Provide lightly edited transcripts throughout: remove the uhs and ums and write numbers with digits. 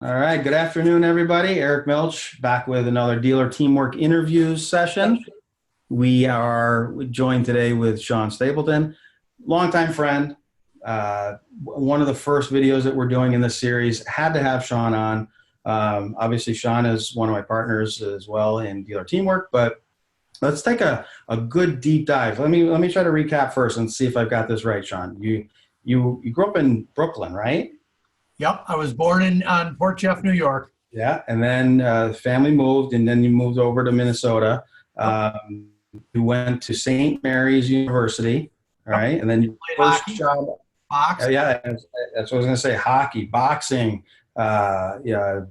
All right. Good afternoon, everybody. Eric Milch back with another dealer teamwork interviews session. We are joined today with Sean Stapleton, longtime friend. One of the first videos that we're doing in this series had to have Sean on. Obviously, Sean is one of my partners as well in dealer teamwork, but let's take a good deep dive. Let me try to recap first and see if I've got this right, Sean. You grew up in Brooklyn, right? Yep, I was born on Port Jeff, New York. Yeah, and then family moved, and then you moved over to Minnesota. Yep. You went to St. Mary's University, all Yep. right, and then your Played first hockey, job. box. Yeah, that's what I was going to say. Hockey, boxing, yeah,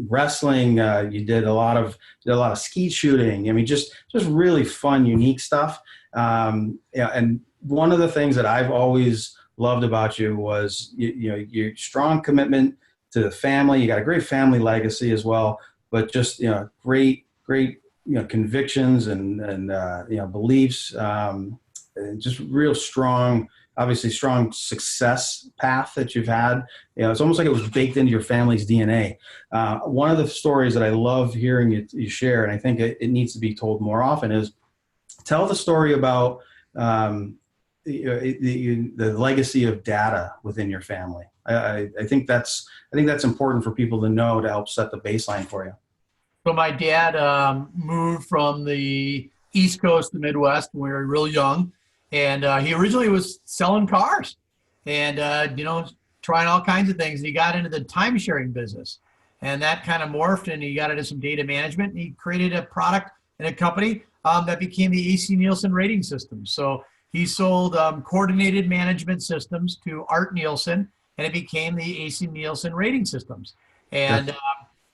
wrestling. You did a lot of skeet shooting. I mean, just really fun, unique stuff. Yeah, and one of the things that I've always loved about you was your strong commitment to the family. You got a great family legacy as well, but just great convictions and beliefs, and just real strong, obviously strong success path that you've had. It's almost like it was baked into your family's DNA. One of the stories that I love hearing you share, and I think it needs to be told more often, is tell the story about the legacy of data within your family. I think that's important for people to know to help set the baseline for you. So my dad moved from the East Coast to the Midwest when we were real young, and he originally was selling cars and trying all kinds of things. And he got into the time sharing business, and that kind of morphed, and he got into some data management. And he created a product and a company that became the AC Nielsen rating system. So he sold coordinated management systems to Art Nielsen, and it became the AC Nielsen rating systems. And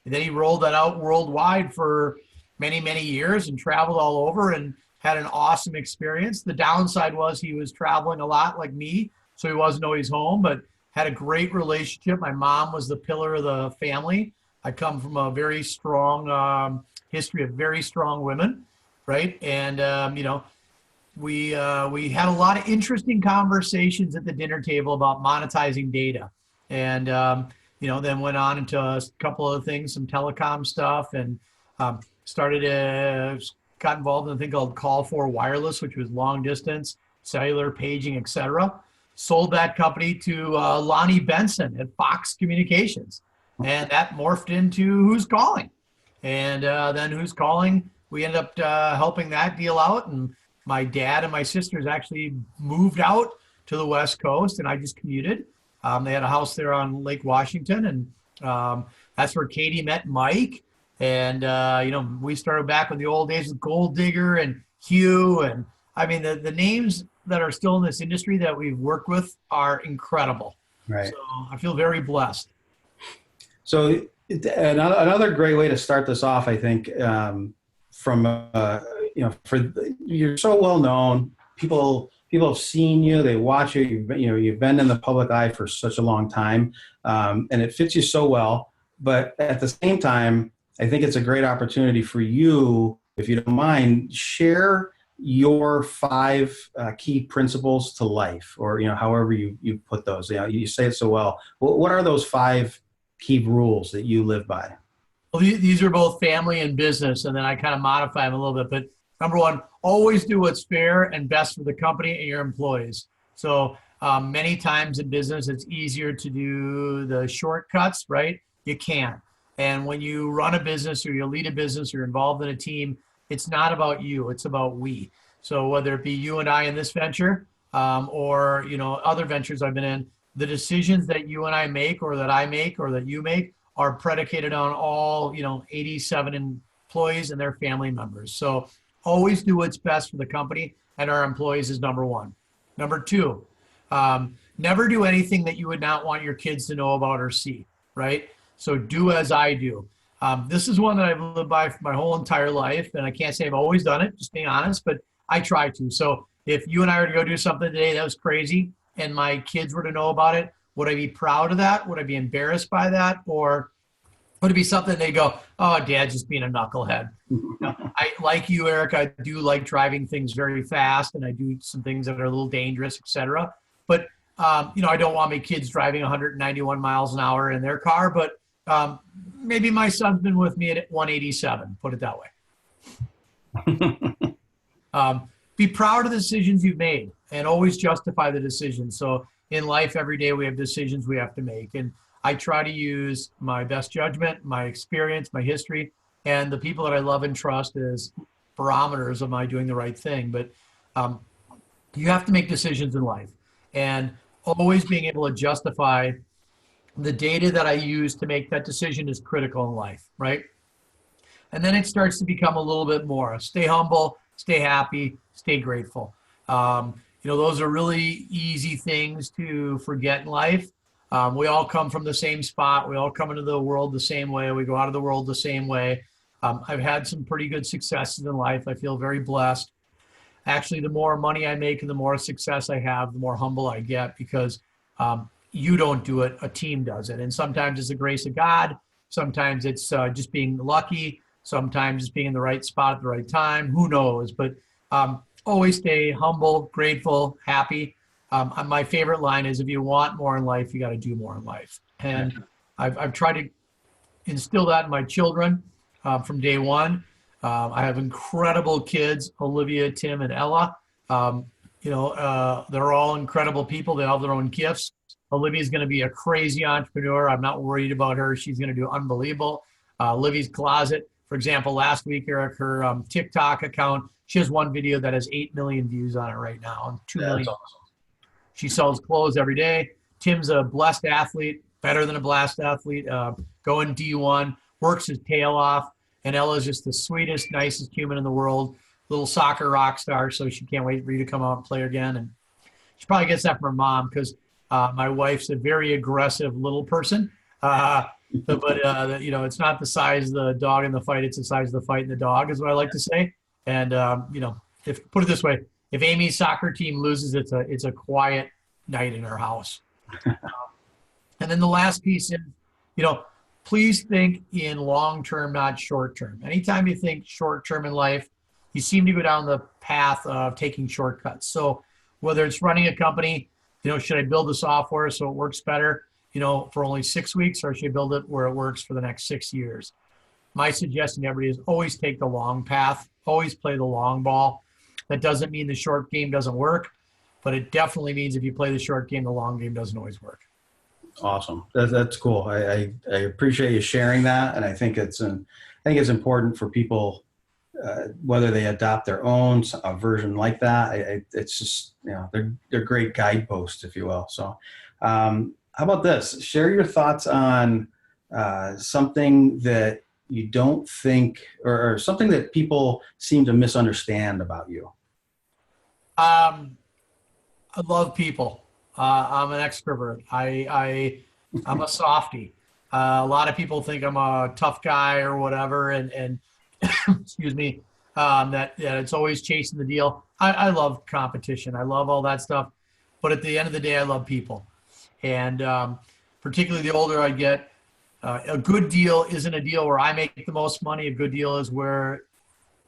then he rolled that out worldwide for many, many years and traveled all over and had an awesome experience. The downside was he was traveling a lot like me, so he wasn't always home, but had a great relationship. My mom was the pillar of the family. I come from a very strong history of very strong women, right? And, we had a lot of interesting conversations at the dinner table about monetizing data, and then went on into a couple of things, some telecom stuff, and got involved in a thing called Call for Wireless, which was long distance, cellular paging, etc. Sold that company to Lonnie Benson at Fox Communications, and that morphed into Who's Calling, and then Who's Calling, we ended up helping that deal out, and my dad and my sisters actually moved out to the West Coast, and I just commuted. They had a house there on Lake Washington, and that's where Katie met Mike. And, we started back in the old days with Gold Digger and Hugh. And I mean, the names that are still in this industry that we've worked with are incredible. Right. So I feel very blessed. So another great way to start this off, I think, you're so well known. People have seen you, they watch you. You've been in the public eye for such a long time, and it fits you so well. But at the same time, I think it's a great opportunity for you, if you don't mind, share your 5 key principles to life, or however you put those. You say it so well. What are those 5 key rules that you live by? Well, these are both family and business, and then I kind of modify them a little bit. But number 1, always do what's fair and best for the company and your employees. So many times in business, it's easier to do the shortcuts, right? You can. And when you run a business or you lead a business or you're involved in a team, it's not about you, it's about we. So whether it be you and I in this venture or other ventures I've been in, the decisions that you and I make or that I make or that you make are predicated on all 87 employees and their family members. So always do what's best for the company and our employees is number 1. Number 2, never do anything that you would not want your kids to know about or see, right? So do as I do. This is one that I've lived by for my whole entire life, and I can't say I've always done it, just being honest, but I try to. So if you and I were to go do something today that was crazy and my kids were to know about it, would I be proud of that? Would I be embarrassed by that? Or would it be something they go, oh, Dad's just being a knucklehead? I, like you, Eric, I do like driving things very fast, and I do some things that are a little dangerous, et cetera. But, I don't want my kids driving 191 miles an hour in their car, but Maybe my son's been with me at 187, put it that way. Be proud of the decisions you've made and always justify the decisions. So in life, every day we have decisions we have to make. And I try to use my best judgment, my experience, my history, and the people that I love and trust as barometers of my doing the right thing. But you have to make decisions in life, and always being able to justify the data that I use to make that decision is critical in life, right? And then it starts to become a little bit more. Stay humble, stay happy, stay grateful. Those are really easy things to forget in life. We all come from the same spot. We all come into the world the same way. We go out of the world the same way. I've had some pretty good successes in life. I feel very blessed. Actually, the more money I make and the more success I have, the more humble I get, because you don't do it, a team does it. And sometimes it's the grace of God. Sometimes it's just being lucky. Sometimes it's being in the right spot at the right time. Who knows? But always stay humble, grateful, happy. My favorite line is, if you want more in life, you got to do more in life. And I've tried to instill that in my children from day one. I have incredible kids, Olivia, Tim, and Ella. They're all incredible people. They all have their own gifts. Olivia's going to be a crazy entrepreneur. I'm not worried about her. She's going to do unbelievable. Livy's Closet, for example, last week, Eric, her TikTok account, she has one video that has 8 million views on it right now, and 2 million. That's awesome. She sells clothes every day. Tim's a blessed athlete, better than a blessed athlete, going D1, works his tail off. And Ella's just the sweetest, nicest human in the world, little soccer rock star. So she can't wait for you to come out and play again. And she probably gets that from her mom, because my wife's a very aggressive little person. But it's not the size of the dog in the fight. It's the size of the fight in the dog, is what I like to say. And, if put it this way, if Amy's soccer team loses, it's a quiet night in her house. And then the last piece is, please think in long-term, not short-term. Anytime you think short-term in life, you seem to go down the path of taking shortcuts. So whether it's running a company, should I build the software so it works better, for only 6 weeks, or should I build it where it works for the next 6 years? My suggestion to everybody is always take the long path, always play the long ball. That doesn't mean the short game doesn't work, but it definitely means if you play the short game, the long game doesn't always work. Awesome. That's cool. I appreciate you sharing that. And I think it's important for people, whether they adopt their own version like that. It's just, they're great guideposts, if you will. So how about this? Share your thoughts on something that you don't think, or something that people seem to misunderstand about you. I love people. I'm an extrovert. I'm a softie. A lot of people think I'm a tough guy or whatever, and excuse me, that it's always chasing the deal. I love competition. I love all that stuff. But at the end of the day, I love people. And particularly the older I get, a good deal isn't a deal where I make the most money. A good deal is where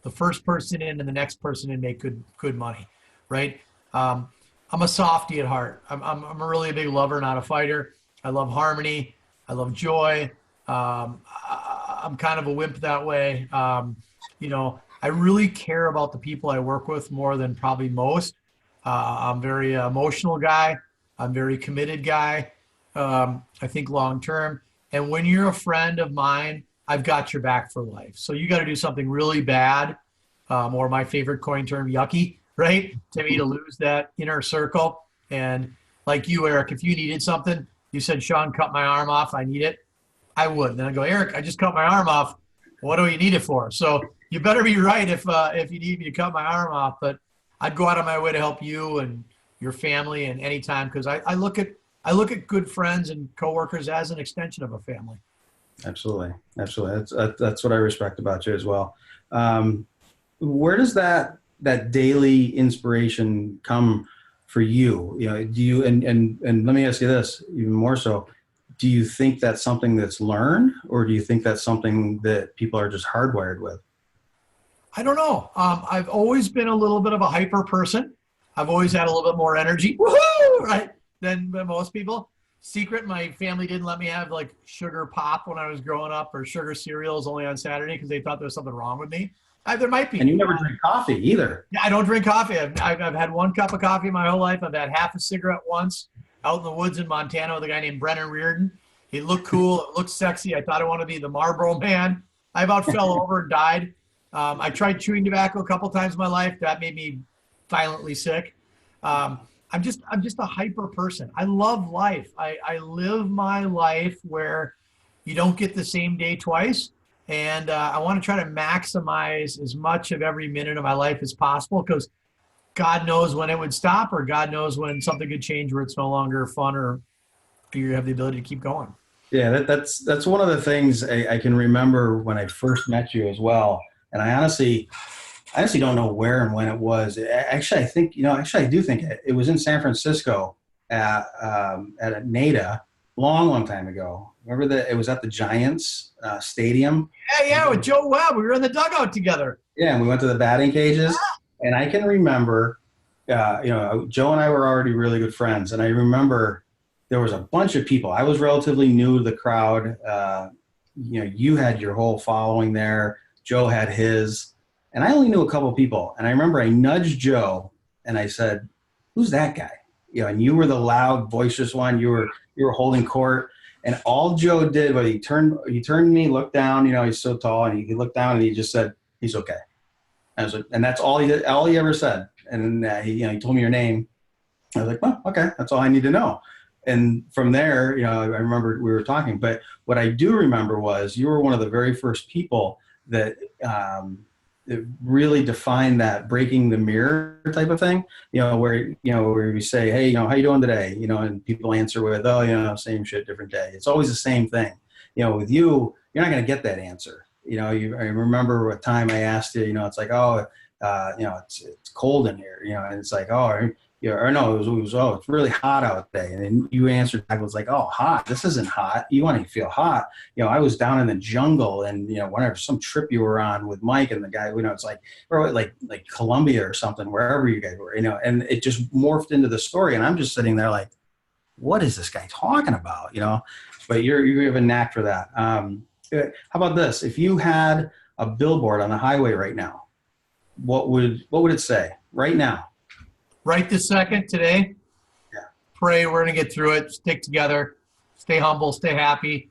the first person in and the next person in make good money, right? I'm a softie at heart. I'm a really big lover, not a fighter. I love harmony. I love joy. I'm kind of a wimp that way. I really care about the people I work with more than probably most. I'm a very emotional guy. I'm a very committed guy. I think long term. And when you're a friend of mine, I've got your back for life. So you got to do something really bad, or my favorite coin term, yucky, right? To me, to lose that inner circle. And like you, Eric, if you needed something, you said, Sean, cut my arm off, I need it, I would. And then I go, Eric, I just cut my arm off. What do you need it for? So you better be right if you need me to cut my arm off. But I'd go out of my way to help you and your family and anytime, because I look at good friends and coworkers as an extension of a family. Absolutely. That's what I respect about you as well. Where does that daily inspiration come for you? Do you, and let me ask you this even more so, do you think that's something that's learned, or do you think that's something that people are just hardwired with? I don't know. I've always been a little bit of a hyper person. I've always had a little bit more energy, woohoo, right, than most people. secret, my family didn't let me have like sugar pop when I was growing up, or sugar cereals only on Saturday because they thought there was something wrong with me. There might be. And you never drink coffee either. Yeah, I don't drink coffee. I've had one cup of coffee my whole life. I've had half a cigarette once out in the woods in Montana with a guy named Brennan Reardon. He looked cool. It looked sexy. I thought I wanted to be the Marlboro Man. I about fell over and died. I tried chewing tobacco a couple times in my life. That made me violently sick. I'm just a hyper person. I love life. I live my life where you don't get the same day twice. And I want to try to maximize as much of every minute of my life as possible, because God knows when it would stop, or God knows when something could change where it's no longer fun, or you have the ability to keep going. Yeah, that's one of the things I can remember when I first met you as well. And I honestly don't know where and when it was. Actually, I think, I do think it was in San Francisco at a NADA long time ago. Remember that it was at the Giants stadium? Yeah, with Joe Webb. We were in the dugout together. Yeah, and we went to the batting cages. And I can remember, Joe and I were already really good friends. And I remember there was a bunch of people. I was relatively new to the crowd. You had your whole following there. Joe had his. And I only knew a couple of people. And I remember I nudged Joe and I said, "Who's that guy?" And you were the loud, boisterous one. You were holding court. And all Joe did was he turned to me, looked down. He's so tall, and he looked down and he just said, "He's okay." And that's all he did. All he ever said. And he told me your name. I was like, "Well, okay, that's all I need to know." And from there, I remember we were talking. But what I do remember was you were one of the very first people that it really defined that breaking the mirror type of thing, where we say, "Hey, how you doing today?" And people answer with, "Oh, same shit, different day." It's always the same thing. With you, you're not going to get that answer. I remember a time I asked you, it's like, "Oh, it's cold in here," and it's like, "Oh, or no, it was, oh, it's really hot out today." And then you answered back, was like, "Oh, hot. This isn't hot. You want to feel hot." I was down in the jungle, and whenever some trip you were on with Mike and the guy, it's like, or like Colombia or something, wherever you guys were, and it just morphed into the story. And I'm just sitting there like, what is this guy talking about? But you have a knack for that. How about this? If you had a billboard on the highway right now, what would it say right now? Right this second, today, Pray we're going to get through it. Stick together. Stay humble. Stay happy.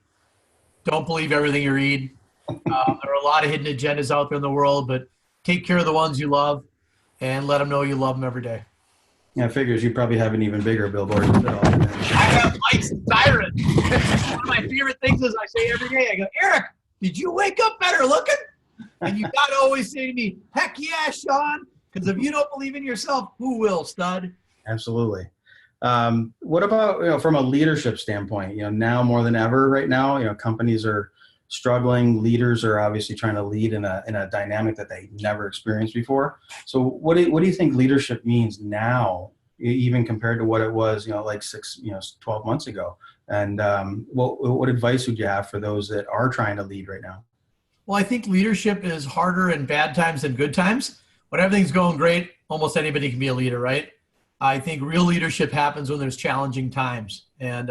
Don't believe everything you read. There are a lot of hidden agendas out there in the world, but take care of the ones you love and let them know you love them every day. Yeah, figures you probably have an even bigger billboard. I have lights and sirens. One of my favorite things is I say every day, I go, "Eric, did you wake up better looking?" And you got to always say to me, "Heck yeah, Sean. Because if you don't believe in yourself, who will, stud?" Absolutely. What about, from a leadership standpoint, now more than ever right now, companies are struggling. Leaders are obviously trying to lead in a dynamic that they never experienced before. So what do you think leadership means now, even compared to what it was, like 12 months ago? And what advice would you have for those that are trying to lead right now? Well, I think leadership is harder in bad times than good times. When everything's going great, almost anybody can be a leader, right? I think real leadership happens when there's challenging times. And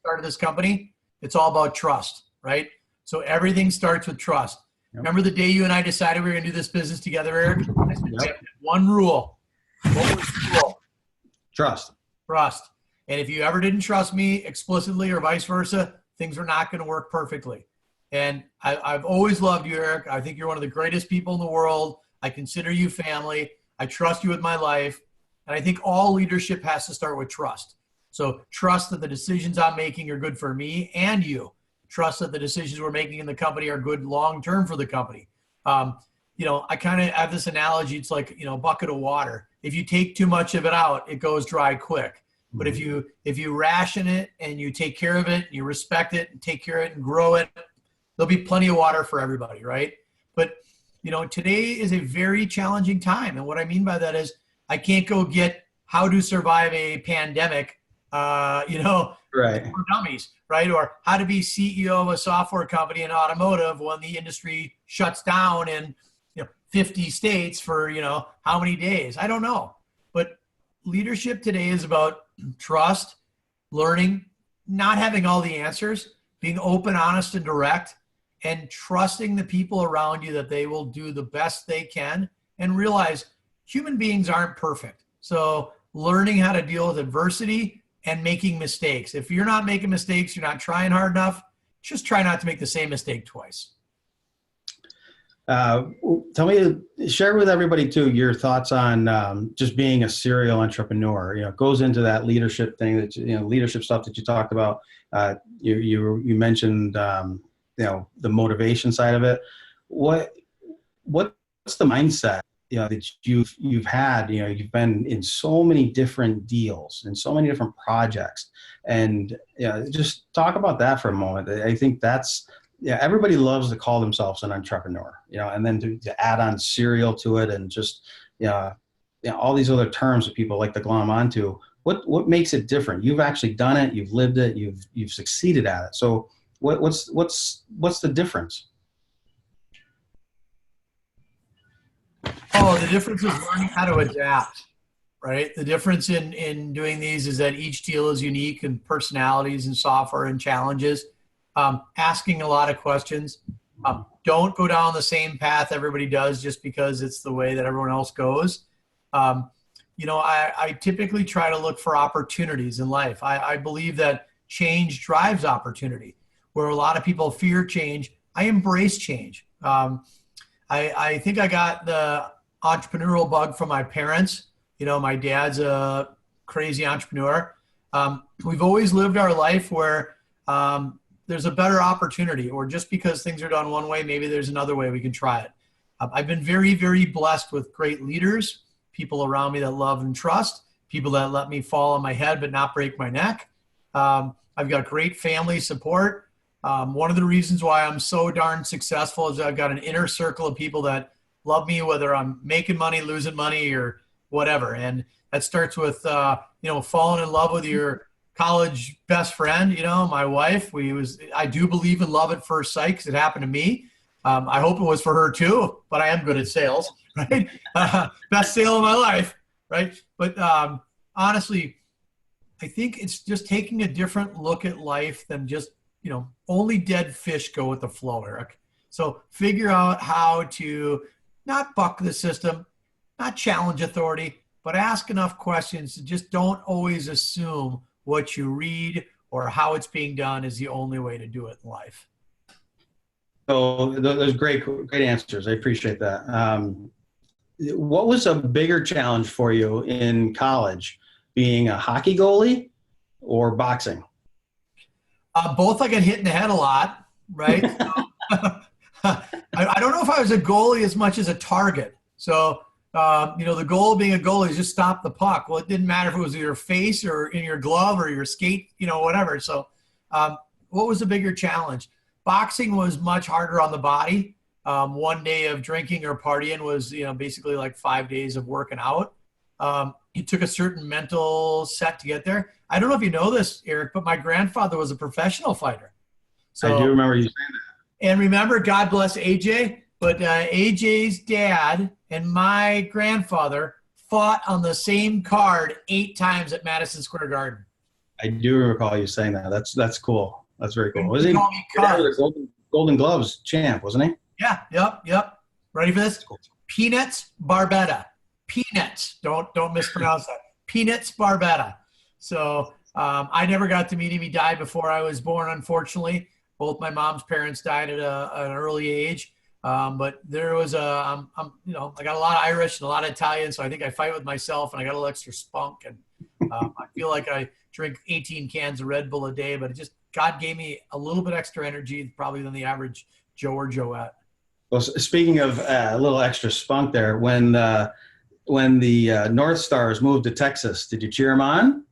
started this company, it's all about trust, right? So everything starts with trust. Yep. Remember the day you and I decided we were going to do this business together, Eric? I said, "We have one rule." What was the rule? Trust. Trust. And if you ever didn't trust me explicitly or vice versa, things are not going to work perfectly. And I've always loved you, Eric. I think you're one of the greatest people in the world. I consider you family. I trust you with my life. And I think all leadership has to start with trust. So trust that the decisions I'm making are good for me and you. Trust that the decisions we're making in the company are good long-term for the company. I kind of have this analogy. It's like, a bucket of water. If you take too much of it out, it goes dry quick. But if you ration it and you take care of it, you respect it and take care of it and grow it, there'll be plenty of water for everybody, right? But, today is a very challenging time. And what I mean by that is I can't go get how to survive a pandemic, right, for dummies, right? Or how to be CEO of a software company in automotive when the industry shuts down in 50 states for, how many days? I don't know. But leadership today is about trust, learning, not having all the answers, being open, honest, and direct, and trusting the people around you that they will do the best they can, and realize human beings aren't perfect. So learning how to deal with adversity and making mistakes. If you're not making mistakes, you're not trying hard enough, just try not to make the same mistake twice. Share with everybody too your thoughts on just being a serial entrepreneur. It goes into that leadership thing that leadership stuff that you talked about. You mentioned the motivation side of it. What's the mindset that you've had? You've been in so many different deals and so many different projects, and just talk about that for a moment. I think that's. Yeah, everybody loves to call themselves an entrepreneur, and then to add on serial to it, and just, all these other terms that people like to glom onto. What makes it different? You've actually done it. You've lived it. You've succeeded at it. So what's the difference? Oh, the difference is learning how to adapt, right? The difference in doing these is that each deal is unique, and personalities and software and challenges. Asking a lot of questions. Don't go down the same path everybody does just because it's the way that everyone else goes. I typically try to look for opportunities in life. I believe that change drives opportunity. Where a lot of people fear change, I embrace change. I think I got the entrepreneurial bug from my parents. My dad's a crazy entrepreneur. We've always lived our life where there's a better opportunity, or just because things are done one way, maybe there's another way we can try it. I've been very, very blessed with great leaders, people around me that love and trust, people that let me fall on my head but not break my neck. I've got great family support. One of the reasons why I'm so darn successful is I've got an inner circle of people that love me, whether I'm making money, losing money, or whatever. And that starts with, falling in love with your college best friend, my wife. I do believe in love at first sight because it happened to me. I hope it was for her too, but I am good at sales, right? Best sale of my life, right? But honestly, I think it's just taking a different look at life than just, only dead fish go with the flow, Eric. So figure out how to not buck the system, not challenge authority, but ask enough questions. Just don't always assume what you read or how it's being done is the only way to do it in life. So those great answers. I appreciate that. What was a bigger challenge for you in college, being a hockey goalie or boxing? Both. I get hit in the head a lot, right? I don't know if I was a goalie as much as a target. So, the goal of being a goalie is just stop the puck. Well, it didn't matter if it was in your face or in your glove or your skate, whatever. So what was the bigger challenge? Boxing was much harder on the body. One day of drinking or partying was, basically like 5 days of working out. It took a certain mental set to get there. I don't know if you know this, Eric, but my grandfather was a professional fighter. So, I do remember you saying that. And remember, God bless AJ, but AJ's dad and my grandfather fought on the same card 8 times at Madison Square Garden. I do recall you saying that. That's cool. That's very cool. Was he Golden Gloves champ, wasn't he? Yeah. Yep. Ready for this? Cool. Peanuts Barbetta. Peanuts. Don't mispronounce that. Peanuts Barbetta. So I never got to meet him. He died before I was born, unfortunately. Both my mom's parents died at an early age. But there was I got a lot of Irish and a lot of Italian, so I think I fight with myself, and I got a little extra spunk, and I feel like I drink 18 cans of Red Bull a day, but God gave me a little bit extra energy probably than the average Joe or Joette. Well, speaking of a little extra spunk there, when the North Stars moved to Texas, did you cheer them on?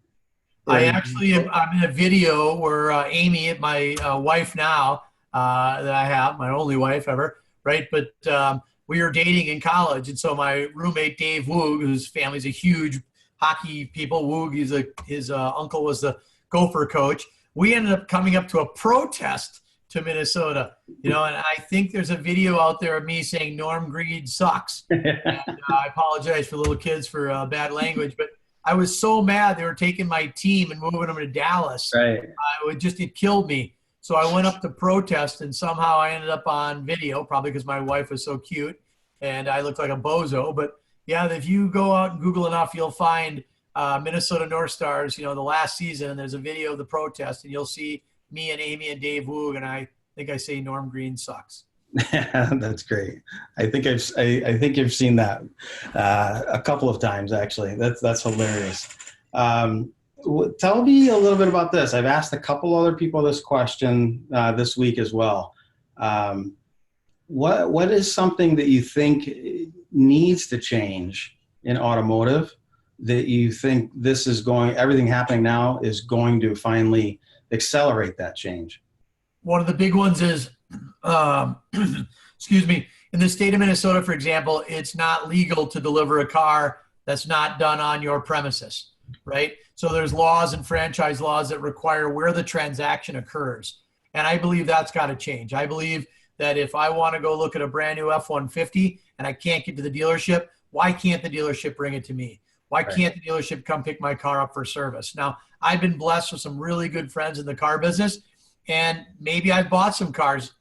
I'm in a video where Amy, my wife now, that I have, my only wife ever, right? But we were dating in college, and so my roommate Dave Woog, whose family's a huge hockey people, Woog, his uncle was the Gopher coach. We ended up coming up to a protest to Minnesota, and I think there's a video out there of me saying Norm Greed sucks. And I apologize for little kids for bad language, but I was so mad they were taking my team and moving them to Dallas. Right. It killed me. So I went up to protest, and somehow I ended up on video, probably because my wife was so cute and I looked like a bozo. But yeah, if you go out and Google enough, you'll find Minnesota North Stars, the last season, and there's a video of the protest, and you'll see me and Amy and Dave Woog, and I think I say Norm Green sucks. That's great. I think you've seen that a couple of times, actually. That's hilarious. Tell me a little bit about this. I've asked a couple other people this question this week as well. What is something that you think needs to change in automotive, that you think everything happening now is going to finally accelerate that change? One of the big ones is, excuse me, in the state of Minnesota, for example, it's not legal to deliver a car that's not done on your premises, right? So there's laws and franchise laws that require where the transaction occurs. And I believe that's got to change. I believe that if I want to go look at a brand new F-150 and I can't get to the dealership, why can't the dealership bring it to me? Why can't the dealership come pick my car up for service? Now, I've been blessed with some really good friends in the car business, and maybe I've bought some cars,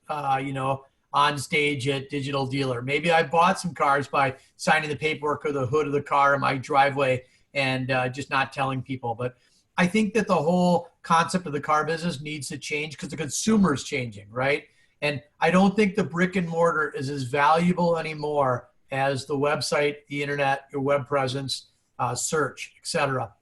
on stage at Digital Dealer. Maybe I bought some cars by signing the paperwork or the hood of the car in my driveway and just not telling people. But I think that the whole concept of the car business needs to change because the consumer is changing, right? And I don't think the brick and mortar is as valuable anymore as the website, the internet, your web presence, search, etc.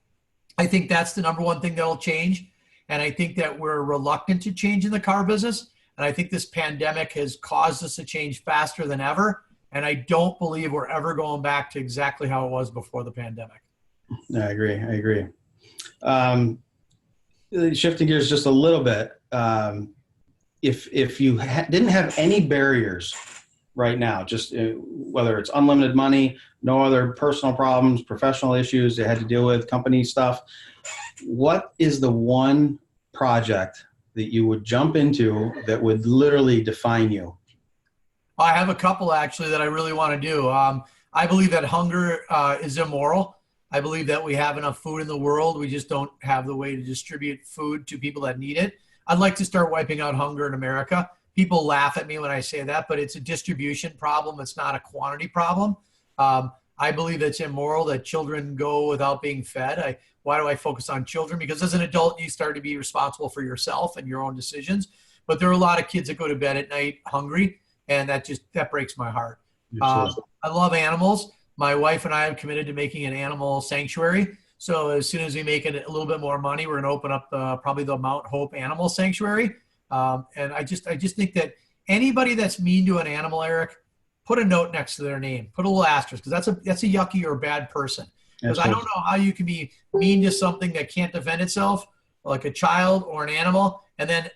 I think that's the number one thing that will change. And I think that we're reluctant to change in the car business. And I think this pandemic has caused us to change faster than ever. And I don't believe we're ever going back to exactly how it was before the pandemic. I agree. Shifting gears just a little bit, if you didn't have any barriers right now, just whether it's unlimited money, no other personal problems, professional issues they had to deal with, company stuff, what is the one project that you would jump into that would literally define you? I have a couple actually that I really want to do. I believe that hunger is immoral. I believe that we have enough food in the world. We just don't have the way to distribute food to people that need it. I'd like to start wiping out hunger in America. People laugh at me when I say that, but it's a distribution problem. It's not a quantity problem. I believe it's immoral that children go without being fed. Why do I focus on children? Because as an adult, you start to be responsible for yourself and your own decisions. But there are a lot of kids that go to bed at night hungry, and that breaks my heart. I love animals. My wife and I have committed to making an animal sanctuary. So as soon as we make it a little bit more money, we're going to open up probably the Mount Hope Animal Sanctuary. And I just think that anybody that's mean to an animal, Eric, put a note next to their name, put a little asterisk, because that's a yucky or a bad person. Because I don't know how you can be mean to something that can't defend itself, like a child or an animal, and then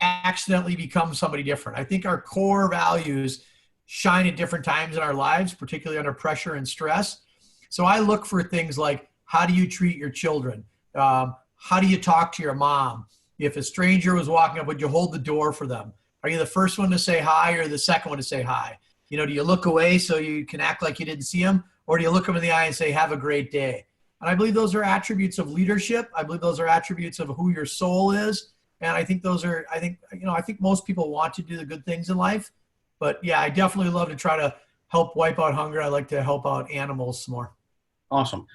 accidentally become somebody different. I think our core values shine at different times in our lives, particularly under pressure and stress. So I look for things like, how do you treat your children? How do you talk to your mom? If a stranger was walking up, would you hold the door for them? Are you the first one to say hi or the second one to say hi? Do you look away so you can act like you didn't see them? Or do you look them in the eye and say, have a great day? And I believe those are attributes of leadership. I believe those are attributes of who your soul is. And I think I think most people want to do the good things in life. But yeah, I definitely love to try to help wipe out hunger. I like to help out animals some more. Awesome.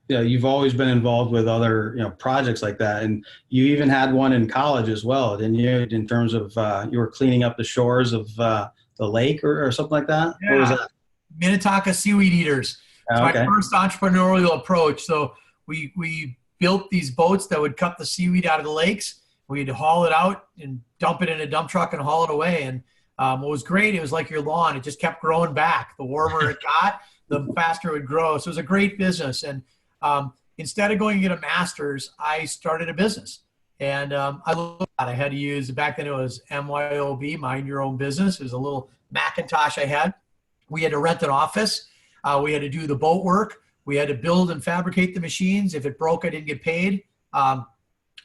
You've always been involved with other, projects like that. And you even had one in college as well, didn't you? In terms of, you were cleaning up the shores of the lake or something like that? Yeah. What was that? Minnetonka seaweed eaters. It's my first entrepreneurial approach. So we built these boats that would cut the seaweed out of the lakes. We'd haul it out and dump it in a dump truck and haul it away. And what was great, it was like your lawn. It just kept growing back. The warmer it got, the faster it would grow. So it was a great business. And instead of going to get a master's, I started a business. And I had to use, back then it was MYOB, mind your own business. It was a little Macintosh I had. We had to rent an office. We had to do the boat work. We had to build and fabricate the machines. If it broke, I didn't get paid. I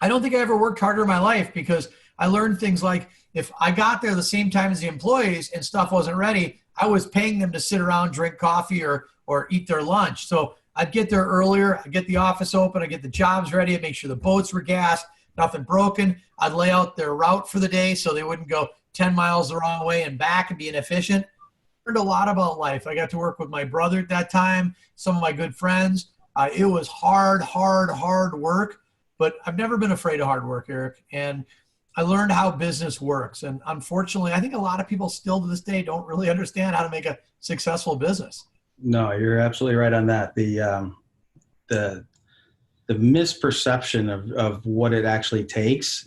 don't think I ever worked harder in my life because I learned things like if I got there the same time as the employees and stuff wasn't ready, I was paying them to sit around, drink coffee or eat their lunch. So I'd get there earlier. I'd get the office open. I'd get the jobs ready. I'd make sure the boats were gassed, nothing broken. I'd lay out their route for the day so they wouldn't go 10 miles the wrong way and back and be inefficient. Learned a lot about life. I got to work with my brother at that time, some of my good friends. It was hard work, but I've never been afraid of hard work, Eric. And I learned how business works. And unfortunately, I think a lot of people still to this day don't really understand how to make a successful business. No, you're absolutely right on that. The misperception of what it actually takes,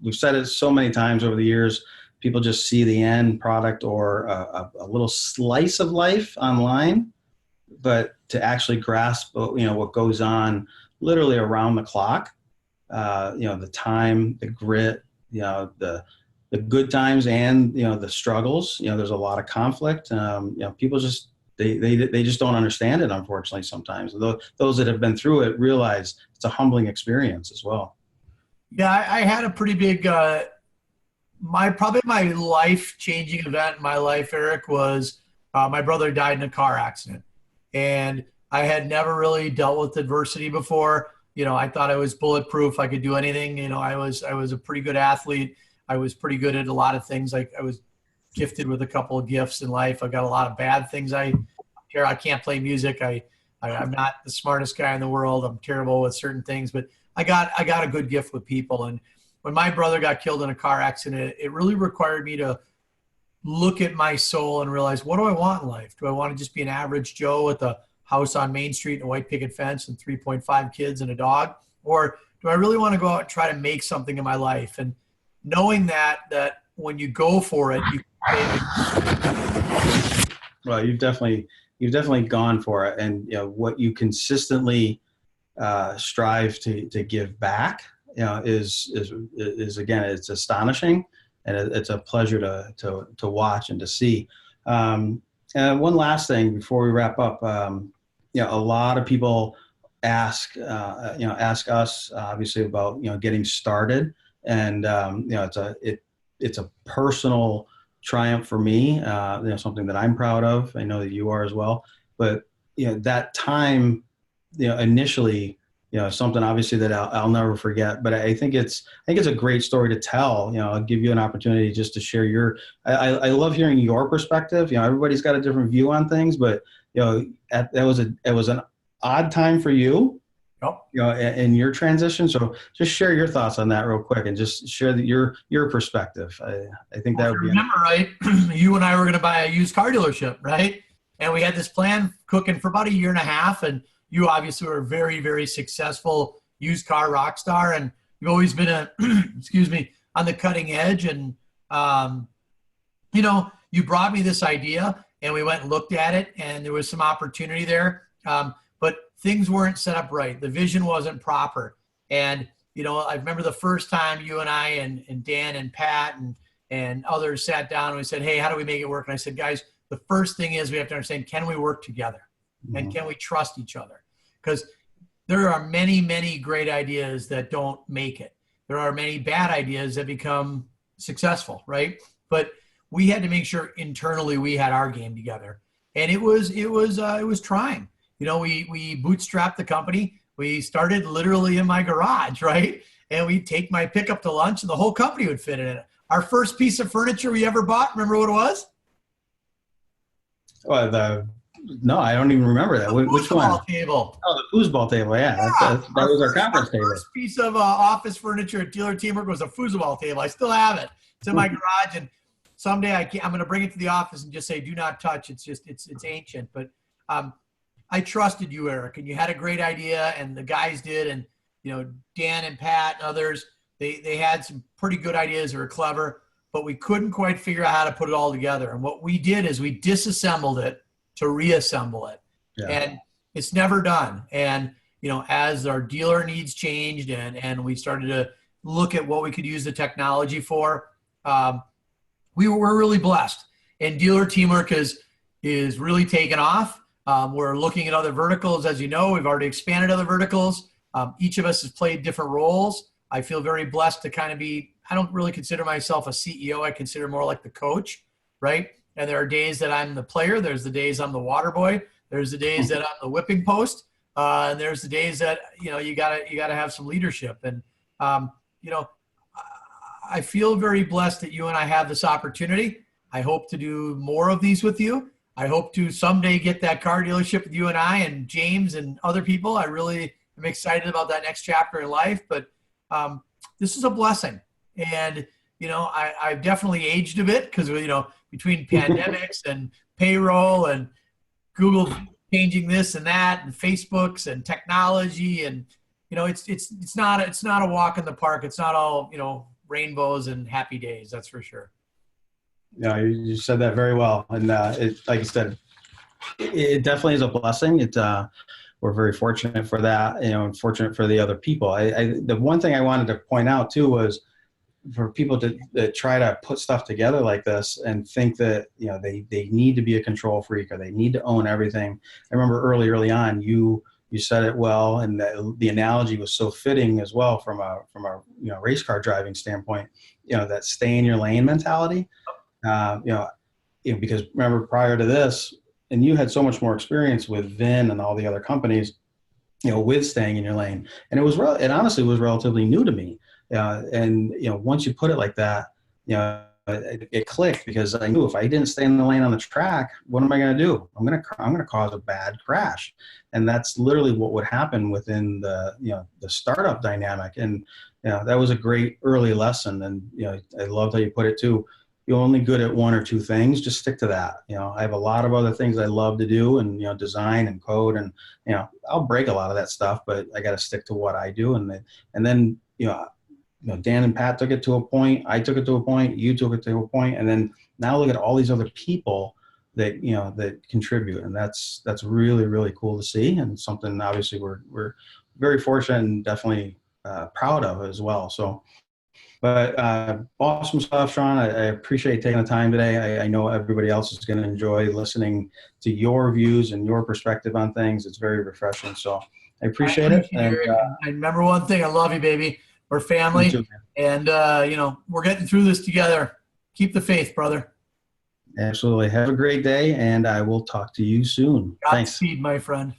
we've said it so many times over the years. People just see the end product or a little slice of life online, but to actually grasp, what goes on literally around the clock, the time, the grit, the good times and, the struggles, there's a lot of conflict. People just, they just don't understand it, unfortunately, sometimes. Those that have been through it realize it's a humbling experience as well. Yeah, I had a pretty big, probably my life-changing event in my life, Eric, was my brother died in a car accident. And I had never really dealt with adversity before. I thought I was bulletproof. I could do anything. I was a pretty good athlete. I was pretty good at a lot of things. I was gifted with a couple of gifts in life. I got a lot of bad things. I can't play music. I'm not the smartest guy in the world. I'm terrible with certain things, but I got a good gift with people. And when my brother got killed in a car accident, it really required me to look at my soul and realize, what do I want in life? Do I want to just be an average Joe with a house on Main Street and a white picket fence and 3.5 kids and a dog? Or do I really want to go out and try to make something in my life? And knowing that when you go for it, well, you've definitely gone for it. And what you consistently strive to give back, is again, it's astonishing, and it's a pleasure to watch and to see. And one last thing before we wrap up, a lot of people ask us obviously about getting started, and it's a personal triumph for me, something that I'm proud of. I know that you are as well. But that time, initially, something obviously that I'll never forget. But I think it's a great story to tell. I'll give you an opportunity just to share your. I love hearing your perspective. Everybody's got a different view on things, but it was an odd time for you. Yep. In your transition. So just share your thoughts on that real quick, and just share your perspective. I think that would be. Remember, right? You and I were going to buy a used car dealership, right? And we had this plan cooking for about a year and a half, and you obviously were a very, very successful used car rock star, and you've always been excuse me, on the cutting edge. And, you brought me this idea, and we went and looked at it, and there was some opportunity there. But things weren't set up right. The vision wasn't proper. And, I remember the first time you and I and Dan and Pat and others sat down and we said, hey, how do we make it work? And I said, guys, the first thing is we have to understand, can we work together? Mm-hmm. And can we trust each other? Because there are many, many great ideas that don't make it. There are many bad ideas that become successful, right? But we had to make sure internally we had our game together. And it was trying. We bootstrapped the company. We started literally in my garage, right? And we'd take my pickup to lunch and the whole company would fit in it. Our first piece of furniture we ever bought, remember what it was? Well, no, I don't even remember that. Which one? Foosball table. Oh, the foosball table. Yeah, that was our conference table. First piece of office furniture at Dealer Teamwork was a foosball table. I still have it. It's in my garage, and someday I'm going to bring it to the office and just say, "Do not touch." It's ancient, but I trusted you, Eric, and you had a great idea, and the guys did, and Dan and Pat and others, they had some pretty good ideas that were clever, but we couldn't quite figure out how to put it all together. And what we did is we disassembled it to reassemble it. Yeah. And it's never done. And, as our dealer needs changed and we started to look at what we could use the technology for, we were really blessed. And Dealer Teamwork is really taken off. We're looking at other verticals. As you know, we've already expanded other verticals. Each of us has played different roles. I feel very blessed to kind of I don't really consider myself a CEO. I consider more like the coach, right? And there are days that I'm the player. There's the days I'm the water boy. There's the days that I'm the whipping post. And there's the days that, you gotta have some leadership. And, you know, I feel very blessed that you and I have this opportunity. I hope to do more of these with you. I hope to someday get that car dealership with you and I and James and other people. I really am excited about that next chapter in life, but this is a blessing. And, I've definitely aged a bit because, between pandemics and payroll and Google changing this and that and Facebooks and technology. And, it's not a walk in the park. It's not all, rainbows and happy days. That's for sure. Yeah, you said that very well. And like you said, it definitely is a blessing. We're very fortunate for that, and fortunate for the other people. The one thing I wanted to point out too was for people that try to put stuff together like this and think that, they need to be a control freak or they need to own everything. I remember early on, you said it well, and the analogy was so fitting as well from a race car driving standpoint. That stay in your lane mentality. Because remember prior to this, and you had so much more experience with Vin and all the other companies, with staying in your lane, and it honestly was relatively new to me. And once you put it like that, it clicked, because I knew if I didn't stay in the lane on the track, what am I going to do? I'm going to cause a bad crash. And that's literally what would happen within the startup dynamic. And, that was a great early lesson. And, I loved how you put it too. You're only good at one or two things, just stick to that. I have a lot of other things I love to do, and, design and code, and, I'll break a lot of that stuff, but I got to stick to what I do. And then, Dan and Pat took it to a point. I took it to a point. You took it to a point, and then now look at all these other people that that contribute, and that's really, really cool to see, and something obviously we're very fortunate and definitely proud of as well. So, but awesome stuff, Sean. I appreciate taking the time today. I know everybody else is going to enjoy listening to your views and your perspective on things. It's very refreshing. So I appreciate it. And remember one thing: I love you, baby. We're family, and we're getting through this together. Keep the faith, brother. Absolutely. Have a great day, and I will talk to you soon. Godspeed, my friend.